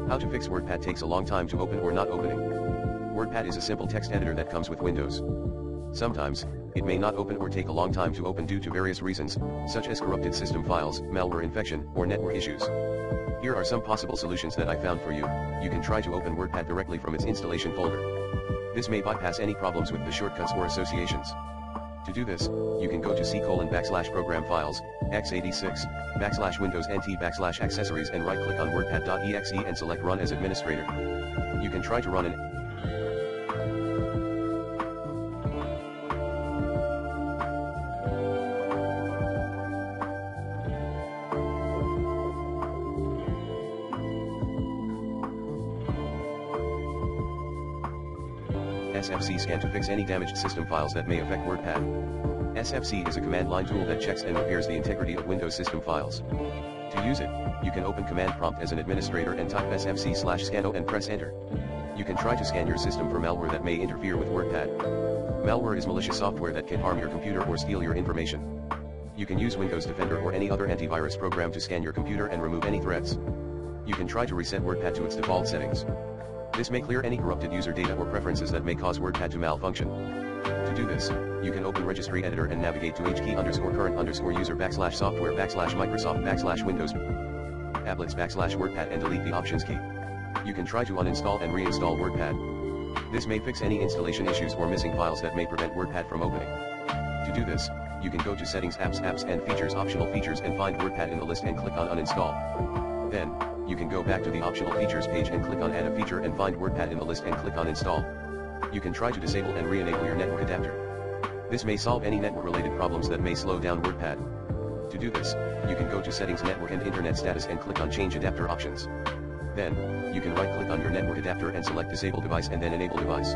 How to fix WordPad takes a long time to open or not opening. WordPad is a simple text editor that comes with Windows. Sometimes, it may not open or take a long time to open due to various reasons, such as corrupted system files, malware infection, or network issues. Here are some possible solutions that I found for you. You can try to open WordPad directly from its installation folder. This may bypass any problems with the shortcuts or associations. To do this, you can go to C:\program files, x86, /Windows NT /accessories and right-click on WordPad.exe and select Run as administrator. You can try to run an SFC scan to fix any damaged system files that may affect WordPad. SFC is a command line tool that checks and repairs the integrity of Windows system files. To use it, you can open command prompt as an administrator and type sfc/scano and press enter. You can try to scan your system for malware that may interfere with WordPad. Malware is malicious software that can harm your computer or steal your information. You can use Windows Defender or any other antivirus program to scan your computer and remove any threats. You can try to reset WordPad to its default settings. This may clear any corrupted user data or preferences that may cause WordPad to malfunction. To do this, you can open Registry Editor and navigate to hkey_current_user /software/Microsoft/Windows applets /WordPad and delete the options key. You can try to uninstall and reinstall WordPad. This may fix any installation issues or missing files that may prevent WordPad from opening. To do this, you can go to Settings, Apps and Features, Optional Features and find WordPad in the list and click on Uninstall. Then, you can go back to the Optional Features page and click on Add a Feature and find WordPad in the list and click on Install. You can try to disable and re-enable your network adapter. This may solve any network-related problems that may slow down WordPad. To do this, you can go to Settings, Network and Internet Status and click on Change Adapter Options. Then, you can right-click on your network adapter and select Disable Device and then Enable Device.